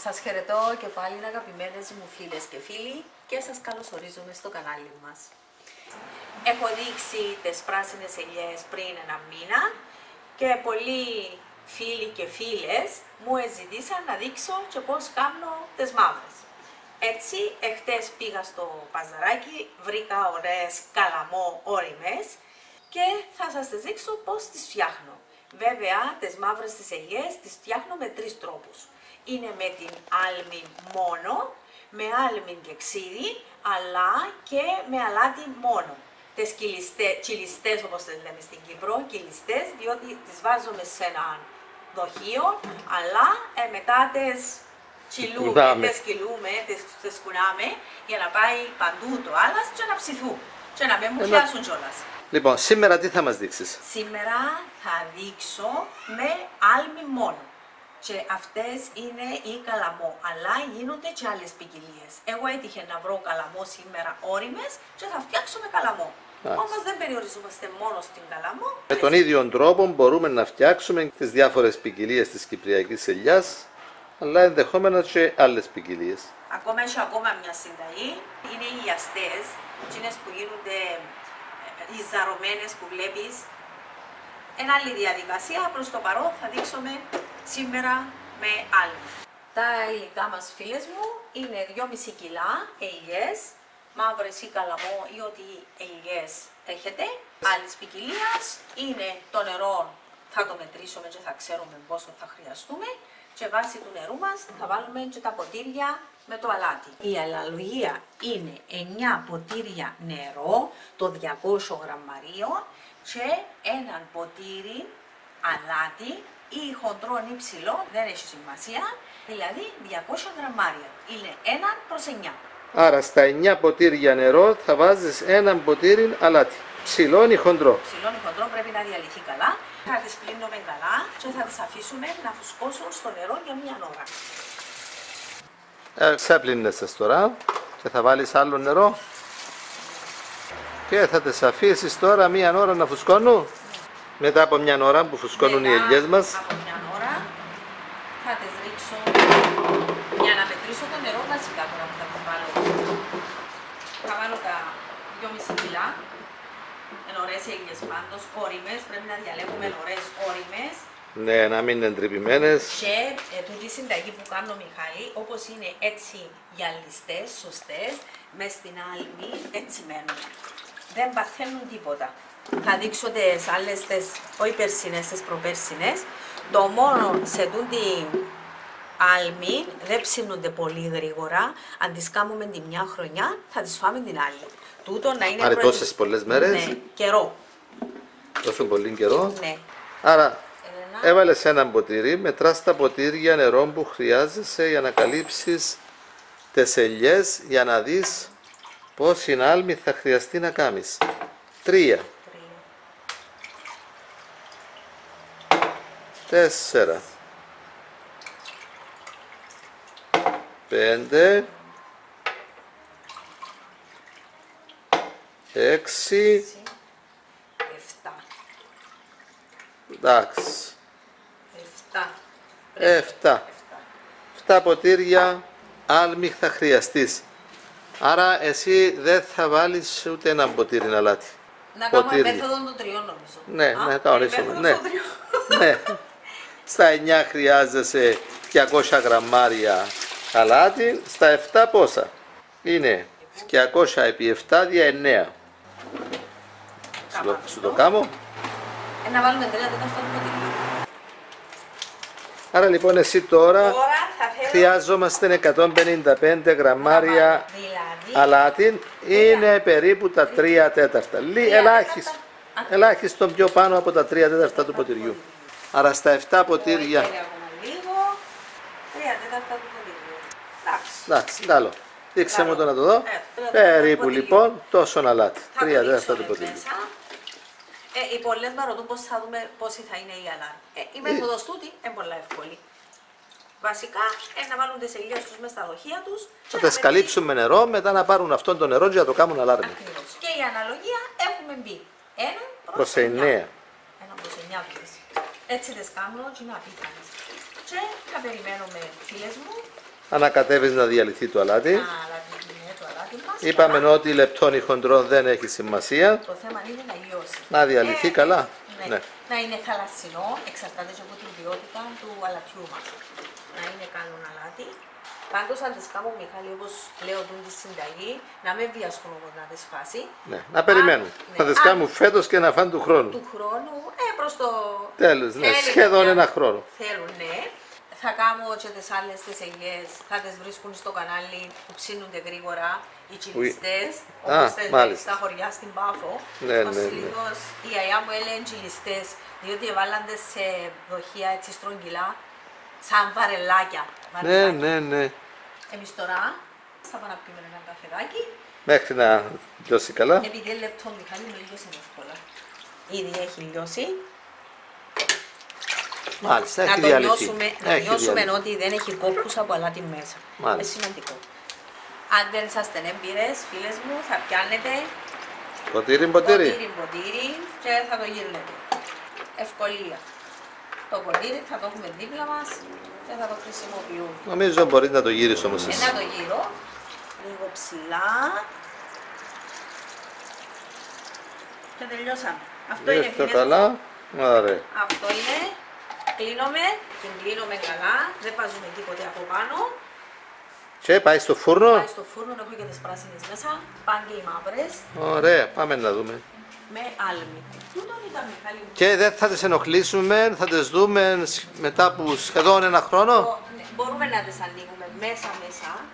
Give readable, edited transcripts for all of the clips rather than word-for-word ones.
Σας χαιρετώ και πάλι αγαπημένες μου φίλες και φίλοι και σας καλωσορίζουμε στο κανάλι μας. Έχω δείξει τις πράσινες ελιές πριν ένα μήνα και πολλοί φίλοι και φίλες μου ζητήσαν να δείξω και πώς κάνω τις μαύρες. Έτσι, εχθές πήγα στο παζαράκι, βρήκα ωραίες καλαμό όριμες και θα σας τις δείξω πώς τις φτιάχνω. Βέβαια, τις μαύρες τις ελιές τις φτιάχνω με 3 τρόπους. Είναι με την άλμη μόνο, με άλμη και ξύδι, αλλά και με αλάτι μόνο. Τις κυλιστές όπως τις λέμε στην Κύπρο, κυλιστές, διότι τις βάζουμε σε ένα δοχείο, αλλά μετά τις κυλούμε, τις κουνάμε για να πάει παντού το άλας και να ψηθούν και να μην μου πιάσουν κιόλας. Λοιπόν, σήμερα τι θα μας δείξεις? Σήμερα θα δείξω με άλμη μόνο. Και αυτές είναι οι καλαμό, αλλά γίνονται και άλλες ποικιλίες. Εγώ έτυχε να βρω καλαμό σήμερα όριμες και θα φτιάξω με καλαμό. Όμως δεν περιοριζόμαστε μόνο στην καλαμό. Με τον ίδιο τρόπο μπορούμε να φτιάξουμε τις διάφορες ποικιλίες της κυπριακής ελιάς, αλλά ενδεχόμενα και άλλες ποικιλίες. Ακόμα έχει μια συνταγή, είναι οι λιαστές, εκείνες που γίνονται οι ζαρωμένες που βλέπεις. Ένα άλλη διαδικασία, προς το παρόν θα δείξουμε σήμερα με άλλη. Τα υλικά μας φίλες μου είναι 2,5 κιλά ελιές, μαύρες ή καλαμό ή ό,τι ελιές έχετε. Άλλης ποικιλίας είναι το νερό, θα το μετρήσουμε και θα ξέρουμε πόσο θα χρειαστούμε. Και βάσει του νερού μας θα βάλουμε και τα ποτήρια με το αλάτι. Η αναλογία είναι 9 ποτήρια νερό, το 200 γραμμαρίων και έναν ποτήρι αλάτι ή χοντρό ή ψηλό, δεν έχει σημασία, δηλαδή 200 γραμμάρια. Είναι 1 προς 9. Άρα στα 9 ποτήρια νερό θα βάζεις έναν ποτήρι αλάτι. Ψηλό ή χοντρό? Ψηλό ή χοντρό, πρέπει να διαλυθεί καλά. Θα τις πλύνουμε καλά και θα τις αφήσουμε να φουσκώσουν στο νερό για 1 ώρα. Ξέπλυνες τώρα και θα βάλεις άλλο νερό και θα τις αφήσεις τώρα 1 ώρα να φουσκώνουν. Μετά από 1 ώρα που φουσκώνουν οι ελιές μας. Από 1 ώρα θα τις ρίξω για να μετρήσω το νερό βασικά τώρα που θα τις βάλω. Θα βάλω τα 2,5 κιλά. Είναι ωραίες ελιές πάντως, όριμες, πρέπει να διαλέγουμε ωραίες όριμες. Ναι, να μην είναι τρυπημένες. Και τούτη συνταγή που κάνω Μιχάλη, όπως είναι έτσι γυαλιστές, σωστές, μες στην άλμη, έτσι μένουν. Δεν παθαίνουν τίποτα. Θα δείξω τις άλλες, όχι περσινές, τις προπέρσινες. Το μόνο σε τούτη άλμη δεν ψήνονται πολύ γρήγορα. Αν τις κάνουμε τη μια χρονιά, θα τις φάμε την άλλη. Τούτο να είναι τόσες πολλές μέρες. Ναι, καιρό. Τόσο πολύ καιρό. Ναι. Άρα έβαλες ένα ποτήρι, μετράς τα ποτήρια νερό που χρειάζεσαι για να καλύψεις τις ελιές, για να δεις πόση άλμη θα χρειαστεί να κάνεις. 3, 4, 5, 6, 7. Εντάξει. 7. 7 ποτήρια άλμη θα χρειαστείς. Άρα εσύ δεν θα βάλεις ούτε ένα ποτήρι αλάτι. Να κάνουμε μέθοδο των 3 νομίζω. Ναι, να κανονίσουμε. Ναι. Στα 9 χρειάζεσαι 200 γραμμάρια αλάτι. Στα 7 πόσα? Είναι 200 επί 7 δια 9. Σου το κάνω. Να βάλουμε 3 τέταρτα του ποτηριού. Άρα λοιπόν εσύ τώρα χρειάζομαστε 155 γραμμάρια αλάτι. Είναι περίπου τα 3 τέταρτα. Ελάχιστον πιο πάνω από τα 3 τέταρτα του ποτηριού. Άρα στα 7 ποτήρια. 3 τέταρτα του ποτηριού. Εντάξει, καλό. Δείξε μου το να το δω. Περίπου λοιπόν τόσο αλάτι. 3 τέταρτα του ποτηριού. Οι πολλές με ρωτούν πώς θα δούμε πόση θα είναι η αλάτι. Η μέθοδος τούτη είναι πολύ εύκολη. Βασικά να βάλουν τις ελιές τους μέσα στα δοχεία τους. Θα τις καλύψουν με νερό, μετά να πάρουν αυτόν το νερό και να το κάνουν αλάρμη. Ακριβώς. Και η αναλογία έχουμε μπει 1 προς 9. 1 προς 9 πίεση. Έτσι τις κάνω και είναι απίθανες. Και θα περιμένουμε φίλες μου Ανακατεύεις να διαλυθεί το αλάτι. Το αλάτι μας. Είπαμε ότι λεπτών ή χοντρών δεν έχει σημασία. Το θέμα είναι να λιώσει. Να διαλυθεί καλά. Ναι. Να είναι θαλασσινό, εξαρτάται και από την ποιότητα του αλατιού μας. Να είναι καλό αλάτι. Πάντως αν τις κάνω, Μιχάλη, όπως λέω τη συνταγή, να μην βιαστούν όμως να τις φάσει. Ναι, να περιμένουν. Να τις κάνουν φέτος και να φάνε του χρόνου. Του χρόνου, προς το τέλος, ναι, σχεδόν ένα χρόνο. Θέλουν, ναι. Θα κάνω και τις άλλες τις ελιές, θα τις βρίσκουν στο κανάλι που ψήνονται γρήγορα, οι τσιλιστές, όπως τις λέει στα χωριά στην Πάφο. Ναι. Η αγιά μου έλεγε τσιλιστές, διότι έβαλανται σε δοχεία έτσι στρογγυλά, σαν βαρελάκια. Ναι. Εμείς τώρα θα πάμε να πιούμε ένα καφεδάκι. Μέχρι να λιώσει καλά. Επειδή λεπτό Μιχάλη με λιώσει εύκολα. Ήδη έχει λιώσει. Μάλιστα, να το νιώσουμε ότι δεν έχει κόπους από αλάτι μέσα. Είναι σημαντικό. Αν δεν είσαστε έμπειρες, φίλες μου, θα πιάνετε ποτήρι και θα το γυρνετε. Ευκολία. Το ποτήρι θα το έχουμε δίπλα μας και θα το χρησιμοποιούμε. Νομίζω μπορείς να το γύρεις όμως εσύ. Να το γύρω, λίγο ψηλά και τελειώσαμε. Αυτό είναι, φίλες μου. Ωραία. Αυτό είναι. Κλείνουμε, την κλείνουμε καλά, δεν βάζουμε τίποτε από πάνω. Και πάει στο φούρνο. Πάει στο φούρνο, έχω και τις πράσινες μέσα, πάνε και οι μαύρες. Ωραία, πάμε να δούμε. Με άλμη. Τούτον ήταν, Μιχάλη μου. Και δεν θα τις ενοχλήσουμε, θα τις δούμε μετά από σχεδόν ένα χρόνο. Μπορούμε να τις ανοίγουμε μέσα,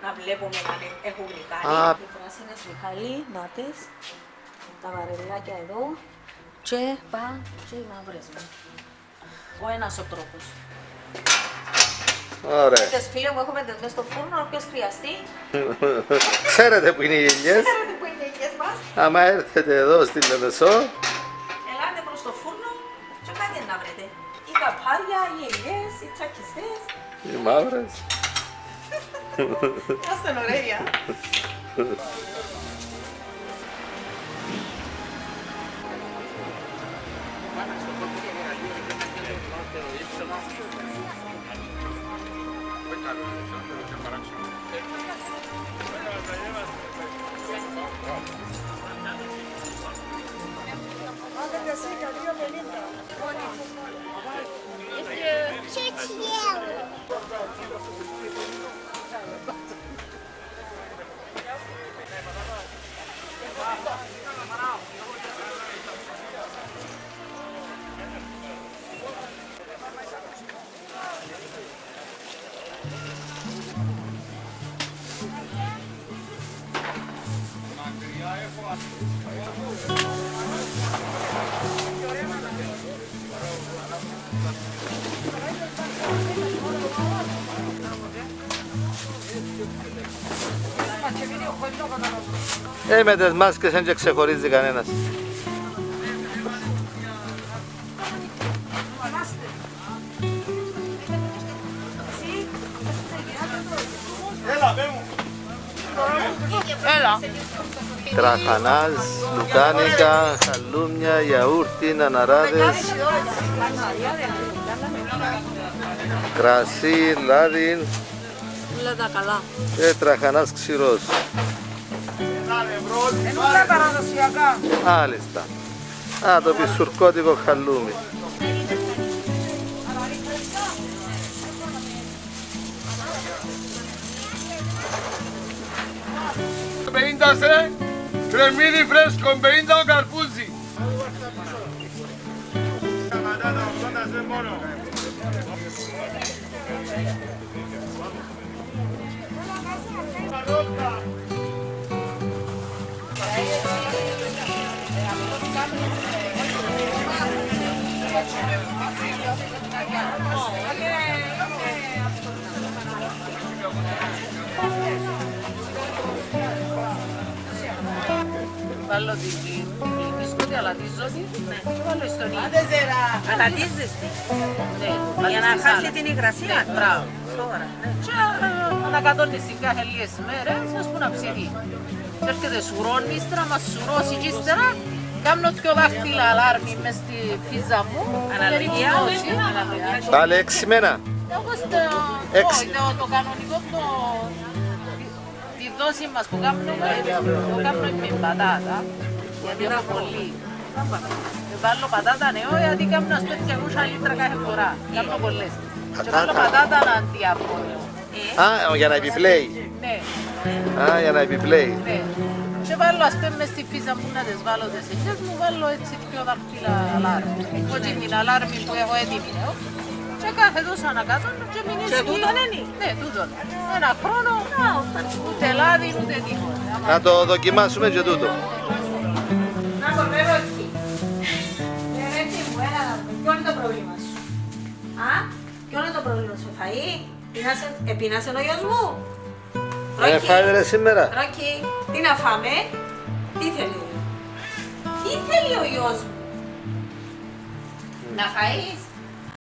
να βλέπουμε αν έχουν γλυκάνει. Οι πράσινες, Μιχάλη, να τις, τα βαρελάκια εδώ και πάνε και οι μαύρες μου. Ο ένας ο τρόπος. Ωραία. Φίλοι μου, έχουμε μέσα στο φούρνο, όποιος χρειαστεί. Ξέρετε που είναι οι ελιές. Ξέρετε που είναι οι ελιές μας. Άμα έρθετε εδώ στη Λεμεσό. Ελάτε προς το φούρνο και κάτι να βρείτε. Οι καπάρια, οι ελιές, οι τσακιστές. Οι μαύρες. Είμαστε ωραία. Με τις μάσκες δεν ξεχωρίζει κανένας. Έλα. Τραχανάζ, λουκάνικα, χαλούμια, γιαούρτι, αναράδες, κρασί, λάδι και τραχανάς ξηρός. Ενούλα παραδοσιακά. Μάλιστα. Το πισουρκώτικο χαλούμι. Κρεμμύδι φρέσκο, 50 ο καρπούζι. Βάλω τη μπισκότη, αλατίζω τη, βάλω στον ίδιο. Αλατίζεις τη. Ναι, για να χάσει την υγρασία. Μπράβο. Τώρα. Και ανακατώνεις την κάθε λίγες μέρες, ας πούμε να ψηθεί. Και έρχεται σουρώνει, ύστερα μας σουρώσει και ύστερα κάνω δυο δάχτυλα αλάρμη μες στη φύζα μου. Αναλογία. Πάλι 6 μένα. Όπως Έξι. το κανονικό, τη δόση μας που κάνουμε, το κάνουμε με πατάτα, γιατί έχω πολύ. Βάλω πατάτα νεό, γιατί κάνω ας πούμε 200 λίτρα κάθε φορά. Κάνω πολλές. Και βάλω πατάτα αντιαβόλιο. Α, για να επιπλέει. Ναι, Α, για να επιπλέει. ναι. Και βάλω ας πούμε μες στη φύσα μου να τις βάλω τις ελιές μου, βάλω έτσι πιο δαχτυλά αλάρμη. Όχι την αλάρμη που έχω έτοιμη, και κάθε τόσο ανακάτω και μην Και τούτον είναι. Ναι, τούτον. Ένα χρόνο, ούτε λάδι, ούτε τίποτα. Να το δοκιμάσουμε και τούτο. Να κορβεύω εκεί. Ρέτσι μου, έλα να δούμε. Ποιο είναι το πρόβλημα σου? Α, ποιο είναι το πρόβλημα σου? Φαΐ? Επίνασε ο γιος μου? Φάτε ρε σήμερα. Ρόκι, τι να φάμε? Τι θέλει? Τι θέλει ο γιος μου? Να φαείς?